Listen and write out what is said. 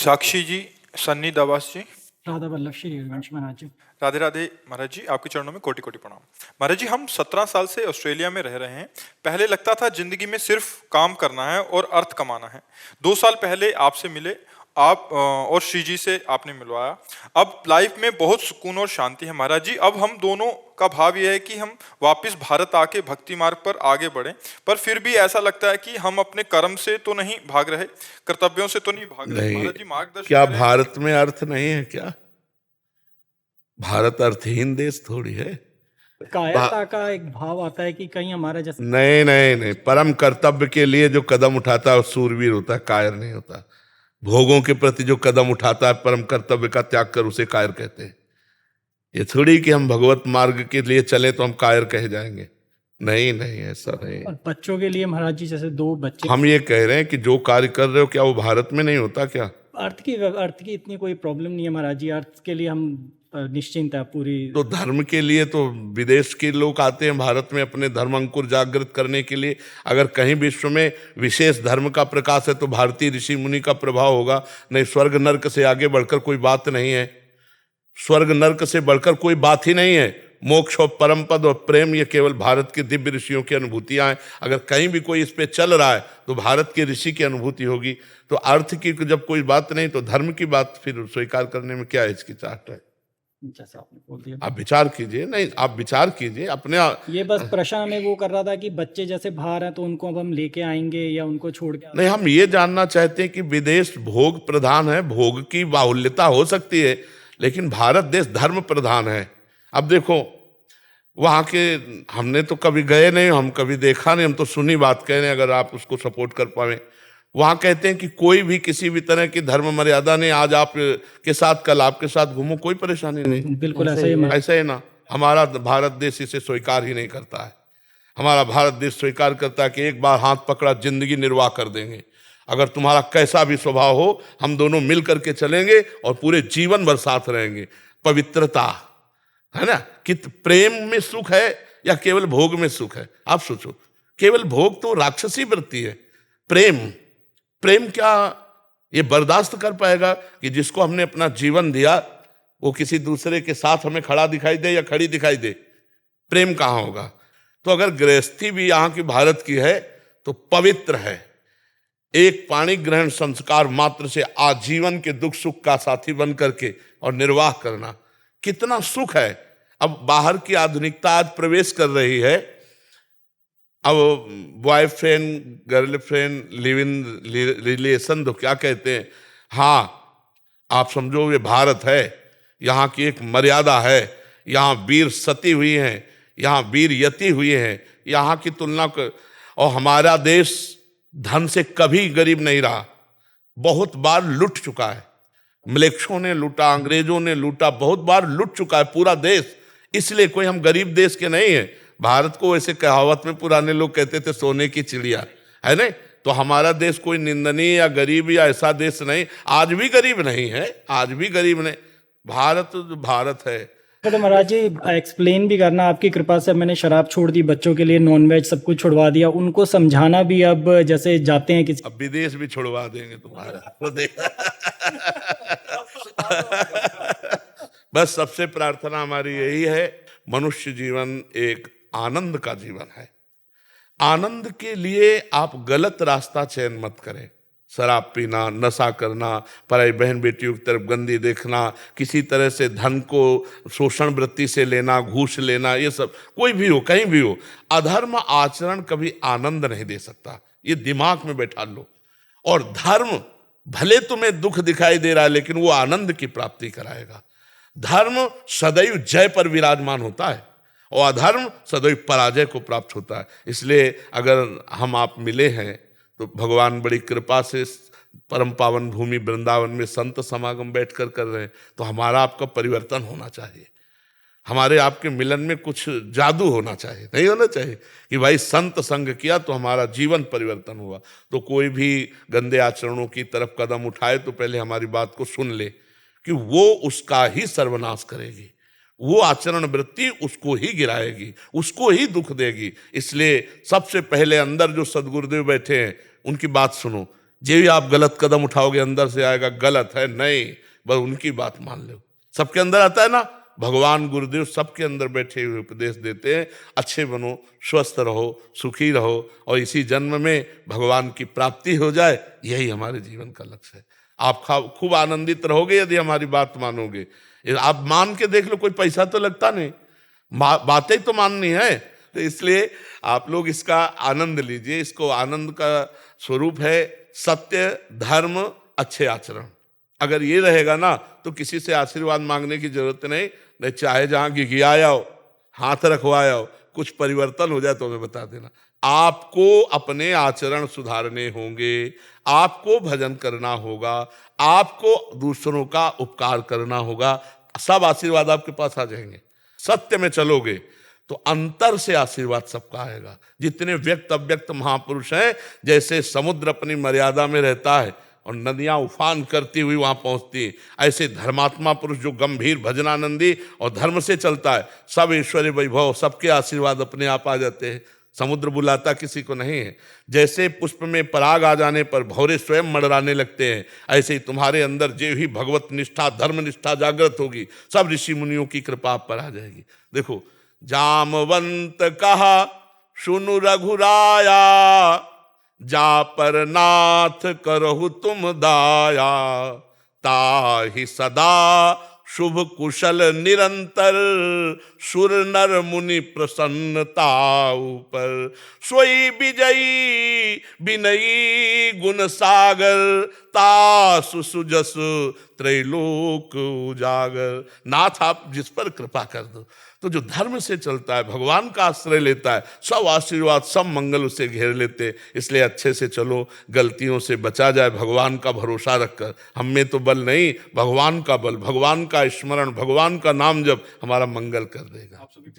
साक्षी जी, सन्नी दवास जी, राधा वल्लभ श्री हरिवंश महाराज जी। राधे राधे महाराज जी, आपके चरणों में कोटि कोटि प्रणाम। महाराज जी, हम 17 साल से ऑस्ट्रेलिया में रह रहे हैं। पहले लगता था जिंदगी में सिर्फ काम करना है और अर्थ कमाना है। 2 साल पहले आपसे मिले, आप और श्री जी से आपने मिलवाया। अब लाइफ में बहुत सुकून और शांति है महाराज जी। अब हम दोनों का भाव यह है कि हम वापस भारत आके भक्ति मार्ग पर आगे बढ़ें, पर फिर भी ऐसा लगता है कि हम अपने कर्म से तो नहीं भाग रहे, कर्तव्यों से तो नहीं भाग रहे। नहीं, महाराज जी मार्गदर्शन क्या करें। भारत में अर्थ नहीं है क्या? भारत अर्थहीन देश थोड़ी है। कायरता का एक भाव आता है कि कहीं हमारा जैसे नहीं नहीं नहीं, परम कर्तव्य के लिए जो कदम उठाता है वो सूरवीर होता है, कायर नहीं होता। भोगों के प्रति जो कदम उठाता है, परम कर्तव्य का त्याग कर, उसे कायर कहते हैं। ये थोड़ी कि हम भगवत मार्ग के लिए चले तो हम कायर कहे जाएंगे। नहीं नहीं, ऐसा नहीं। और बच्चों के लिए महाराज जी जैसे 2 बच्चे, हम ये कह रहे हैं कि जो कार्य कर रहे हो क्या वो भारत में नहीं होता क्या? अर्थ की इतनी कोई प्रॉब्लम नहीं है महाराज जी। अर्थ के लिए हम निश्चिंत है पूरी। तो धर्म के लिए तो विदेश के लोग आते हैं भारत में अपने धर्म अंकुर जागृत करने के लिए। अगर कहीं विश्व में विशेष धर्म का प्रकाश है तो भारतीय ऋषि मुनि का प्रभाव होगा। नहीं, स्वर्ग नर्क से आगे बढ़कर कोई बात नहीं है। स्वर्ग नर्क से बढ़कर कोई बात ही नहीं है। मोक्ष और परम पद और प्रेम, ये केवल भारत के दिव्य ऋषियों की अनुभूतियां हैं। अगर कहीं भी कोई इस पे चल रहा है तो भारत के ऋषि की अनुभूति होगी। तो अर्थ की जब कोई बात नहीं तो धर्म की बात फिर स्वीकार करने में क्या हिचकिचाहट है? जैसा आपने बोल दिया, आप विचार कीजिए। नहीं, आप विचार कीजिए अपने। ये बस प्रश्न हमें वो कर रहा था कि बच्चे जैसे बाहर हैं तो उनको अब हम लेके आएंगे या उनको छोड़ के नहीं, हम ये जानना चाहते हैं कि विदेश भोग प्रधान है, भोग की बाहुल्यता हो सकती है, लेकिन भारत देश धर्म प्रधान है। अब देखो वहाँ के, हमने तो कभी गए नहीं, हम कभी देखा नहीं, हम तो सुनी बात कह रहे हैं। अगर आप उसको सपोर्ट कर पाए, वहाँ कहते हैं कि कोई भी किसी भी तरह की धर्म मर्यादा नहीं। आज आप के साथ, कल आपके साथ घूमो, कोई परेशानी नहीं। बिल्कुल ऐसा ही ऐसा है ना। हमारा भारत देश इसे स्वीकार ही नहीं करता है। हमारा भारत देश स्वीकार करता है कि एक बार हाथ पकड़ा जिंदगी निर्वाह कर देंगे। अगर तुम्हारा कैसा भी स्वभाव हो, हम दोनों मिल करके चलेंगे और पूरे जीवन भर साथ रहेंगे। पवित्रता है ना। कि प्रेम में सुख है या केवल भोग में सुख है? आप सोचो, केवल भोग तो राक्षसी वृत्ति है। प्रेम क्या ये बर्दाश्त कर पाएगा कि जिसको हमने अपना जीवन दिया वो किसी दूसरे के साथ हमें खड़ा दिखाई दे या खड़ी दिखाई दे? प्रेम कहाँ होगा? तो अगर गृहस्थी भी यहाँ की भारत की है तो पवित्र है। एक पाणी ग्रहण संस्कार मात्र से आजीवन के दुख सुख का साथी बन करके और निर्वाह करना कितना सुख है। अब बाहर की आधुनिकता आज प्रवेश कर रही है। अब boyfriend girlfriend live in relation तो क्या कहते हैं। हाँ, आप समझो ये भारत है, यहाँ की एक मर्यादा है। यहाँ वीर सती हुई हैं, यहाँ वीर यति हुई हैं। यहाँ की तुलना कर, और हमारा देश धन से कभी गरीब नहीं रहा। बहुत बार लूट चुका है। म्लेच्छों ने लूटा, अंग्रेजों ने लूटा, बहुत बार लूट चुका है पूरा देश। इसलिए कोई हम गरीब देश के नहीं है। भारत को ऐसे कहावत में पुराने लोग कहते थे सोने की चिड़िया, है नहीं। तो हमारा देश कोई निंदनीय या गरीब या ऐसा देश नहीं। आज भी गरीब नहीं है, आज भी गरीब नहीं। भारत भारत है। तो महाराज जी एक्सप्लेन भी करना, आपकी कृपा से मैंने शराब छोड़ दी, बच्चों के लिए नॉनवेज सब कुछ छुड़वा दिया, उनको समझाना भी। अब जैसे जाते हैं किसी, अब विदेश भी छुड़वा देंगे तुम्हारा तो देख। बस सबसे प्रार्थना हमारी यही है, मनुष्य जीवन एक आनंद का जीवन है। आनंद के लिए आप गलत रास्ता चयन मत करें। शराब पीना, नशा करना, पराई बहन बेटियों की तरफ गंदी देखना, किसी तरह से धन को शोषण वृत्ति से लेना, घूस लेना, ये सब कोई भी हो, कहीं भी हो, अधर्म आचरण कभी आनंद नहीं दे सकता। ये दिमाग में बैठा लो। और धर्म भले तुम्हें दुख दिखाई दे रहा है लेकिन वो आनंद की प्राप्ति कराएगा। धर्म सदैव जय पर विराजमान होता है और अधर्म सदैव पराजय को प्राप्त होता है। इसलिए अगर हम आप मिले हैं तो भगवान बड़ी कृपा से परम पावन भूमि वृंदावन में संत समागम बैठकर कर रहे हैं, तो हमारा आपका परिवर्तन होना चाहिए। हमारे आपके मिलन में कुछ जादू होना चाहिए, नहीं होना चाहिए कि भाई संत संग किया तो हमारा जीवन परिवर्तन हुआ। तो कोई भी गंदे आचरणों की तरफ कदम उठाए तो पहले हमारी बात को सुन ले कि वो उसका ही सर्वनाश करेगी। वो आचरण वृत्ति उसको ही गिराएगी, उसको ही दुख देगी। इसलिए सबसे पहले अंदर जो सदगुरुदेव बैठे हैं उनकी बात सुनो जो भी आप गलत कदम उठाओगे अंदर से आएगा गलत है नहीं, बस उनकी बात मान लो। सबके अंदर आता है ना, भगवान गुरुदेव सबके अंदर बैठे हुए उपदेश देते हैं, अच्छे बनो, स्वस्थ रहो, सुखी रहो और इसी जन्म में भगवान की प्राप्ति हो जाए, यही हमारे जीवन का लक्ष्य है। आप खूब आनंदित रहोगे यदि हमारी बात मानोगे। आप मान के देख लो, कोई पैसा तो लगता नहीं, बातें तो माननी है। तो इसलिए आप लोग इसका आनंद लीजिए। इसको आनंद का स्वरूप है सत्य, धर्म, अच्छे आचरण। अगर ये रहेगा ना तो किसी से आशीर्वाद मांगने की जरूरत नहीं चाहे जहां गिगियाया हो, हाथ रखवाया हो, कुछ परिवर्तन हो जाए तो हमें बता देना। आपको अपने आचरण सुधारने होंगे, आपको भजन करना होगा, आपको दूसरों का उपकार करना होगा, सब आशीर्वाद आपके पास आ जाएंगे। सत्य में चलोगे तो अंतर से आशीर्वाद सबका आएगा। जितने व्यक्त अव्यक्त महापुरुष हैं, जैसे समुद्र अपनी मर्यादा में रहता है और नदियां उफान करती हुई वहां पहुंचती हैं, ऐसे धर्मात्मा पुरुष जो गंभीर भजनानंदी और धर्म से चलता है, सब ऐश्वर्य वैभव सबके आशीर्वाद अपने आप आ जाते हैं। समुद्र बुलाता किसी को नहीं है। जैसे पुष्प में पराग आ जाने पर भौरे स्वयं मडराने लगते हैं, ऐसे ही तुम्हारे अंदर जो ही भगवत निष्ठा, धर्म निष्ठा जागृत होगी, सब ऋषि मुनियों की कृपा पर आ जाएगी। देखो, जामवंत कहा सुनु रघुराया, जा पर नाथ करहु तुम दाया, ताहि सदा शुभ कुशल निरंतर, सुर नर मुनि प्रसन्नता ऊपर, सोई विजयी विनयी गुण सागर, तासु सुजस त्रैलोक उजागर। नाथ आप जिस पर कृपा कर दो, तो जो धर्म से चलता है, भगवान का आश्रय लेता है, सब आशीर्वाद सब मंगल उसे घेर लेते। इसलिए अच्छे से चलो, गलतियों से बचा जाए भगवान का भरोसा रखकर। हम में तो बल नहीं, भगवान का बल, भगवान का स्मरण, भगवान का नाम जब हमारा मंगल कर देगा।